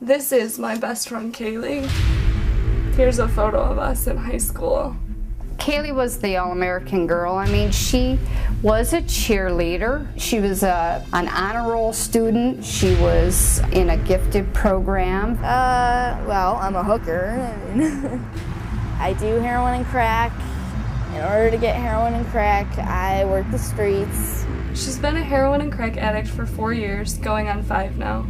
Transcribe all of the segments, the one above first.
This is my best friend, Kayleigh. Here's a photo of us in high school. Kayleigh was the all-American girl. I mean, she was a cheerleader. She was an honor roll student. She was in a gifted program. Well, I'm a hooker. I do heroin and crack. In order to get heroin and crack, I work the streets. She's been a heroin and crack addict for 4 years, going on 5 now.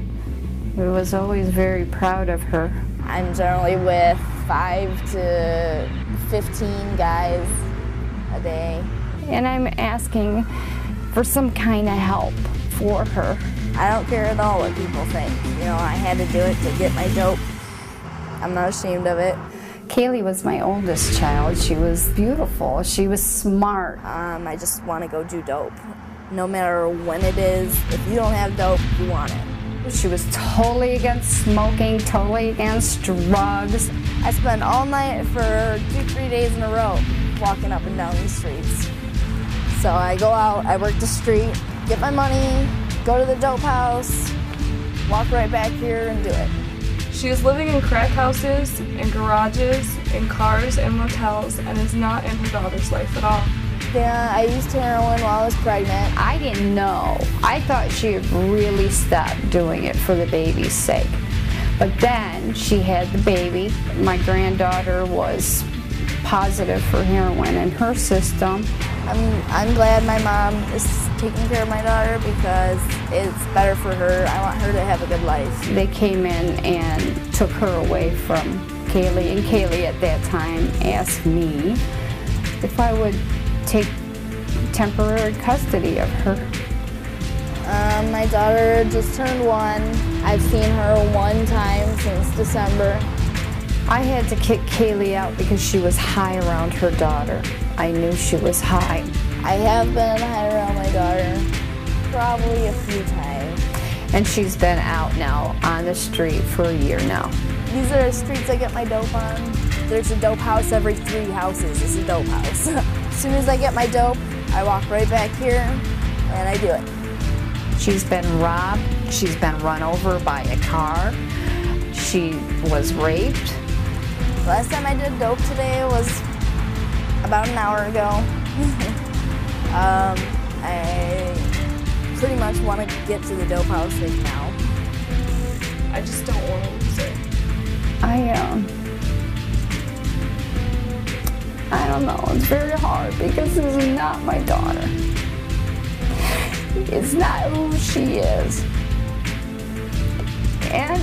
I was always very proud of her. I'm generally with 5 to 15 guys a day. And I'm asking for some kind of help for her. I don't care at all what people think. You know, I had to do it to get my dope. I'm not ashamed of it. Kayleigh was my oldest child. She was beautiful. She was smart. I just want to go do dope. No matter when it is, if you don't have dope, you want it. She was totally against smoking, totally against drugs. I spend all night for 2-3 days in a row walking up and down these streets. So I go out, I work the street, get my money, go to the dope house, walk right back here and do it. She is living in crack houses, in garages, in cars, and motels, and is not in her daughter's life at all. Yeah, I used heroin while I was pregnant. I didn't know. I thought she had really stopped doing it for the baby's sake. But then she had the baby. My granddaughter was positive for heroin in her system. I'm glad my mom is taking care of my daughter because it's better for her. I want her to have a good life. They came in and took her away from Kayleigh, and Kayleigh at that time asked me if I would take temporary custody of her. My daughter just turned 1. I've seen her 1 time since December. I had to kick Kayleigh out because she was high around her daughter. I knew she was high. I have been high around my daughter probably a few times. And she's been out now on the street for a year now. These are the streets I get my dope on. There's a dope house every 3 houses. It's a dope house. As soon as I get my dope, I walk right back here and I do it. She's been robbed. She's been run over by a car. She was raped. Last time I did dope today was about an hour ago. I pretty much want to get to the dope house right now. I just don't want to lose her. I don't know, it's very hard because this is not my daughter. It's not who she is. And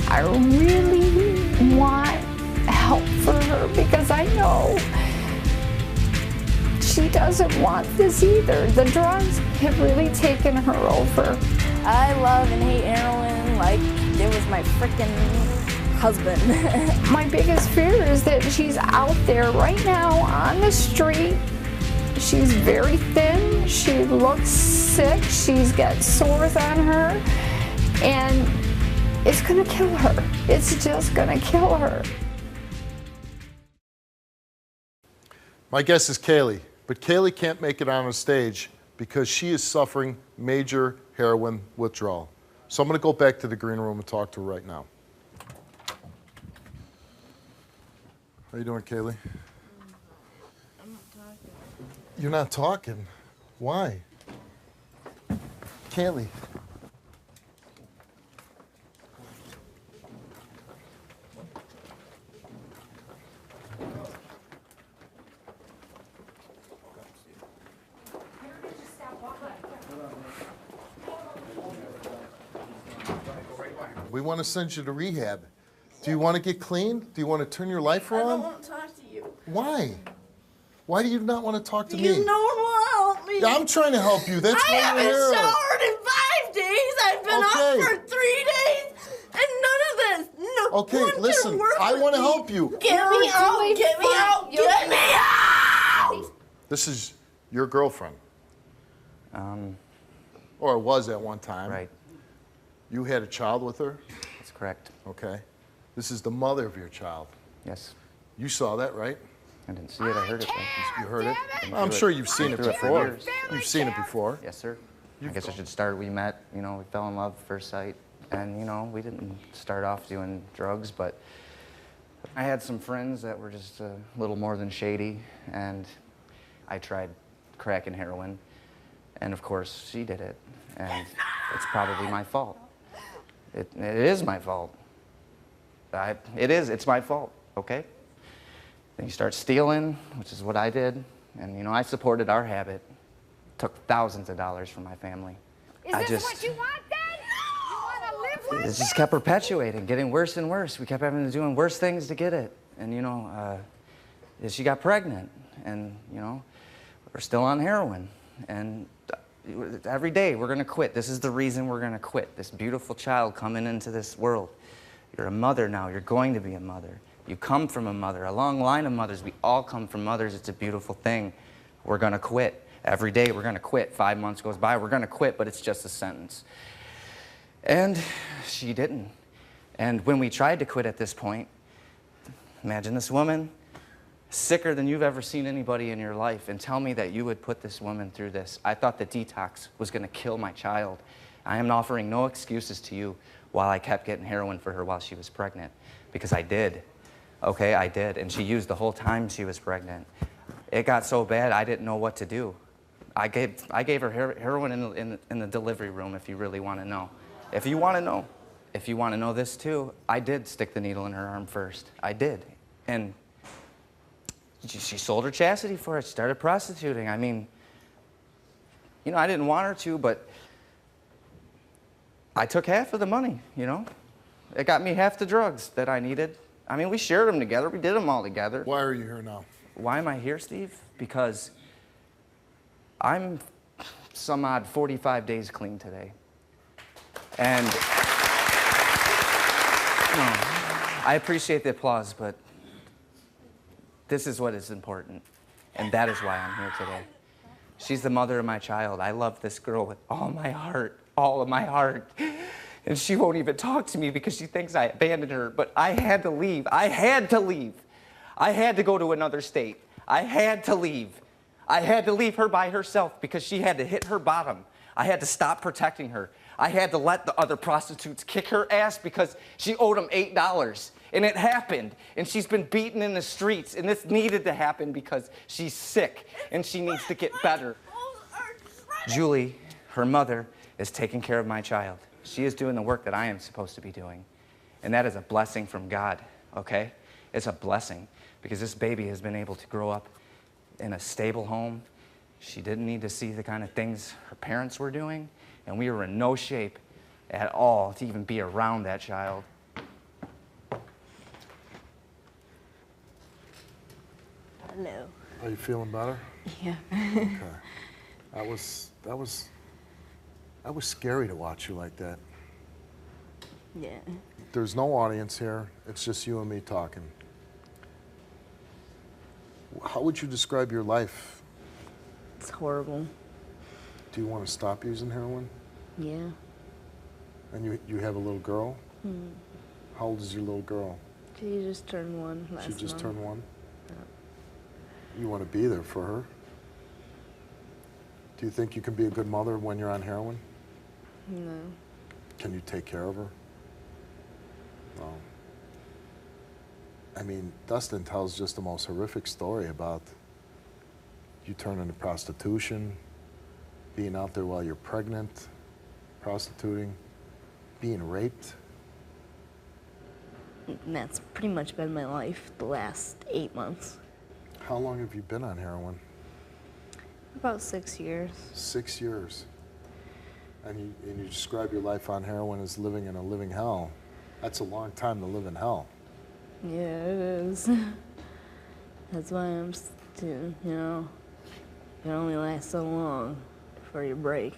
I really want help for her because I know she doesn't want this either. The drugs have really taken her over. I love and hate heroin like it was my frickin' husband. My biggest fear is that she's out there right now on the street. She's very thin, she looks sick, she's got sores on her, and it's gonna kill her. It's just gonna kill her. My guess is Kayleigh, but Kayleigh can't make it on a stage because she is suffering major heroin withdrawal. So I'm gonna go back to the green room and talk to her right now. How you doing, Kayleigh? I'm not talking. You're not talking? Why? Kayleigh. We want to send you to rehab. Do you want to get clean? Do you want to turn your life around? I don't want to talk to you. Why? Why do you not want to talk to me? Because no one will help me. Yeah, I'm trying to help you. That's I why haven't you're here. showered in 5 days. I've been up for 3 days, and none of this. No Okay, one listen, can work I with want to me. help you. Get me out! Get me out! Get me out! This is your girlfriend. Or it was at one time. Right. You had a child with her? That's correct. Okay. This is the mother of your child. Yes. You saw that, right? I didn't see it, I heard it though. You heard it? Been I'm through sure it. you've seen it Been through for before. years. You've seen it before. Yes, sir. I guess I should start. We met, you know, we fell in love at first sight. And, you know, we didn't start off doing drugs, but I had some friends that were just a little more than shady, and I tried crack and heroin, and of course she did it, and it's probably my fault. It is my fault. It's my fault, okay? Then you start stealing, which is what I did, and you know, I supported our habit. Took thousands of dollars from my family. Is this what you want then? You want to live like It just kept perpetuating, getting worse and worse. We kept having to do worse things to get it. And you know, she got pregnant, and you know, we're still on heroin. And every day we're gonna quit. This is the reason we're gonna quit. This beautiful child coming into this world. You're a mother now, you're going to be a mother. You come from a mother, a long line of mothers. We all come from mothers, it's a beautiful thing. We're gonna quit. Every day we're gonna quit. 5 months goes by, we're gonna quit, but it's just a sentence. And she didn't. And when we tried to quit at this point, imagine this woman, sicker than you've ever seen anybody in your life, and tell me that you would put this woman through this. I thought the detox was gonna kill my child. I am offering no excuses to you while I kept getting heroin for her while she was pregnant, because I did. Okay, I did, and she used the whole time she was pregnant. It got so bad I didn't know what to do. I gave her heroin in the delivery room, if you really want to know. If you want to know this too, I did stick the needle in her arm first. I did, and she sold her chastity for it. She started prostituting. I mean, you know, I didn't want her to, but I took half of the money, you know? It got me half the drugs that I needed. I mean, we shared them together. We did them all together. Why are you here now? Why am I here, Steve? Because I'm some odd 45 days clean today. And I appreciate the applause, but this is what is important. And that is why I'm here today. She's the mother of my child. I love this girl with all my heart, all of my heart. And she won't even talk to me because she thinks I abandoned her. But I had to leave. I had to leave. I had to go to another state. I had to leave. I had to leave her by herself because she had to hit her bottom. I had to stop protecting her. I had to let the other prostitutes kick her ass because she owed them $8. And it happened. And she's been beaten in the streets. And this needed to happen because she's sick and she needs to get better. Julie, her mother, is taking care of my child. She is doing the work that I am supposed to be doing. And that is a blessing from God, okay? It's a blessing because this baby has been able to grow up in a stable home. She didn't need to see the kind of things her parents were doing, and we were in no shape at all to even be around that child. Hello. Are you feeling better? Yeah. Okay. That was scary to watch you like that. Yeah. There's no audience here. It's just you and me talking. How would you describe your life? It's horrible. Do you want to stop using heroin? Yeah. And you have a little girl? How old is your little girl? She just turned 1 last month. She just turned 1? Yeah. You want to be there for her? Do you think you can be a good mother when you're on heroin? No. Can you take care of her? No. I mean, Dustin tells just the most horrific story about you turning to prostitution, being out there while you're pregnant, prostituting, being raped. And that's pretty much been my life the last 8 months. How long have you been on heroin? About 6 years. 6 years. And you describe your life on heroin as living in a living hell. That's a long time to live in hell. Yeah, it is. That's why I'm still, you know, it only lasts so long before you break.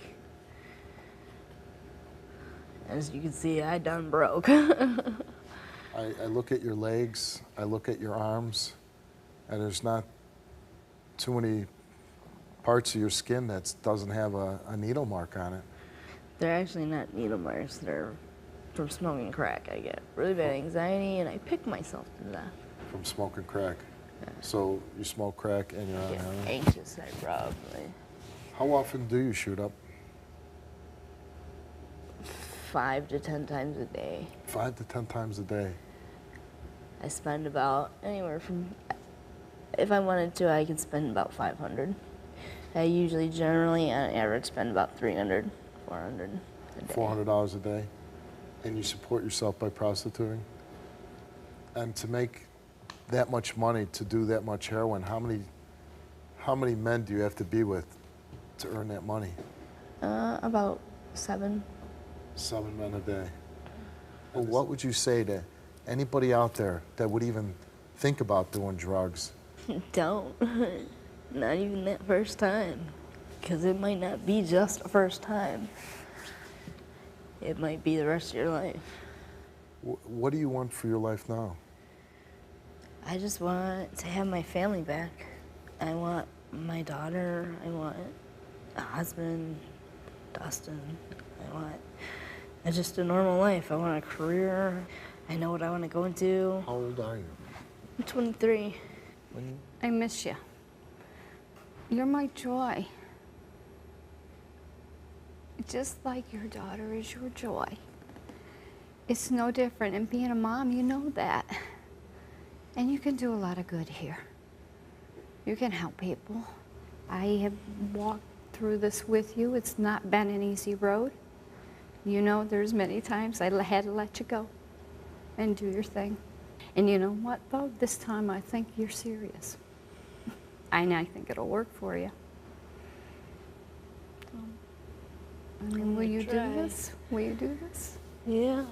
As you can see, I done broke. I look at your legs, I look at your arms, and there's not too many parts of your skin that doesn't have a needle mark on it. They're actually not needle marks, they're from smoking crack. I get really bad anxiety and I pick myself to death. From smoking crack? Yeah. So you smoke crack and you're on I get heroin? anxious, I probably. How often do you shoot up? 5 to 10 times a day. 5 to 10 times a day. I spend about anywhere from, if I wanted to, I could spend about 500. I usually, generally, on average, spend about 300, 400 a day. $400 a day, and you support yourself by prostituting? And to make that much money, to do that much heroin, how many men do you have to be with to earn that money? About 7. 7 men a day. Well, what would you say to anybody out there that would even think about doing drugs? Don't. Not even that first time. Because it might not be just the first time. It might be the rest of your life. What do you want for your life now? I just want to have my family back. I want my daughter. I want a husband, Dustin. I want just a normal life. I want a career. I know what I want to go into. How old are you? I'm 23. I miss you. You're my joy. Just like your daughter is your joy. It's no different. And being a mom, you know that. And you can do a lot of good here. You can help people. I have walked through this with you. It's not been an easy road. You know, there's many times I had to let you go and do your thing. And you know what, though? This time I think you're serious. And I think it'll work for you. So, I mean, will you do this? Will you do this? Yeah.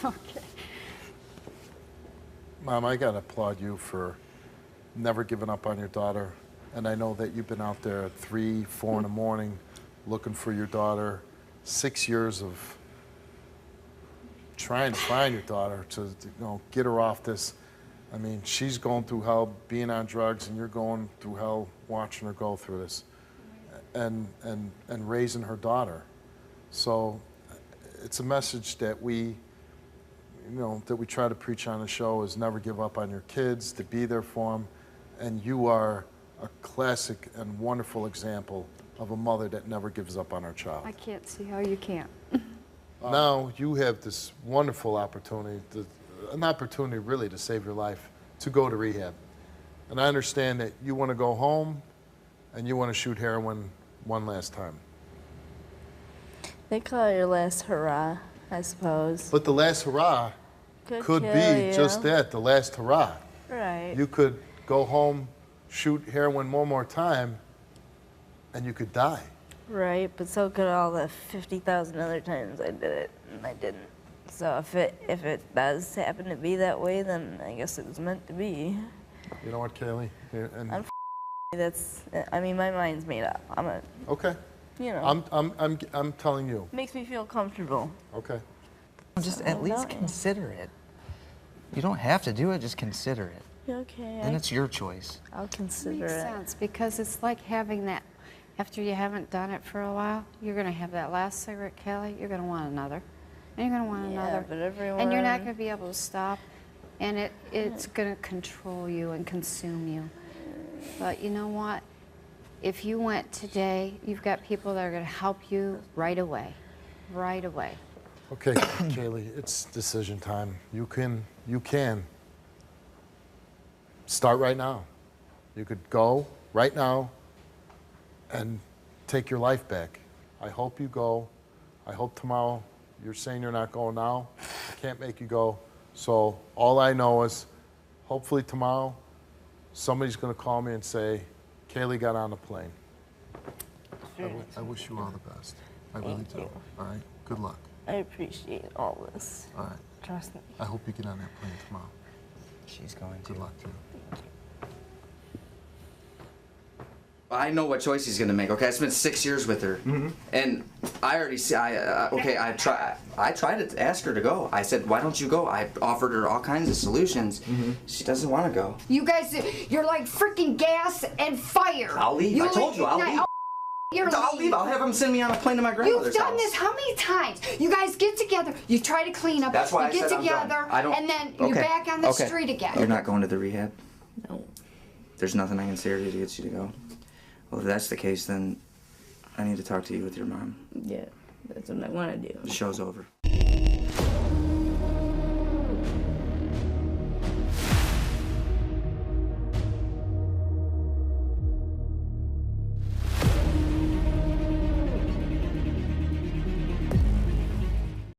Okay. Mom, I gotta applaud you for never giving up on your daughter. And I know that you've been out there at 3, 4 in the morning looking for your daughter. 6 years of trying to find your daughter to, get her off this. I mean, she's going through hell being on drugs, and you're going through hell watching her go through this, and raising her daughter. So it's a message that we try to preach on the show, is never give up on your kids, to be there for them. And you are a classic and wonderful example of a mother that never gives up on her child. I can't see how you can't. Now you have this wonderful opportunity, an opportunity really to save your life, to go to rehab. And I understand that you want to go home and you want to shoot heroin one last time. They call it your last hurrah, I suppose. But the last hurrah could be just that, the last hurrah. Right. You could go home, shoot heroin one more time, and you could die. Right, but so could all the 50,000 other times I did it, and I didn't. So if it does happen to be that way, then I guess it was meant to be. You know what, Kayleigh? I mean, my mind's made up. Okay. I'm telling you. Makes me feel comfortable. Okay. Just at least consider it. You don't have to do it, just consider it. Okay. And it's your choice. I'll consider Makes it. sense, because it's like having that, after you haven't done it for a while, you're going to have that last cigarette, Kayleigh, you're going to want another. And you're going to want another. But everyone... And you're not going to be able to stop. And it's going to control you and consume you. But you know what? If you went today, you've got people that are going to help you right away. Right away. Okay, Kayleigh, it's decision time. You can start right now. You could go right now and take your life back. I hope you go. I hope tomorrow, you're saying you're not going now. I can't make you go. So all I know is, hopefully tomorrow, somebody's going to call me and say, Kayleigh got on the plane. I wish you all the best. I really do. All right? Good luck. I appreciate all this. All right. Trust me. I hope you get on that plane tomorrow. She's going to. Good luck to you. I know what choice he's gonna make. Okay, I spent 6 years with her, and I already see. I tried to ask her to go. I said, "Why don't you go?" I offered her all kinds of solutions. She doesn't want to go. You guys, you're like freaking gas and fire. I'll leave. I told you, I'll leave. I'll leave. I'll have him send me on a plane to my grandmother's house. You've done this how many times? You guys get together, you try to clean up, That's why you I get said I'm done. together, I don't- and then you're back on the street again. You're not going to the rehab? No. There's nothing I can say to get you to go. Well, if that's the case, then I need to talk to you with your mom. Yeah, that's what I want to do. The show's over.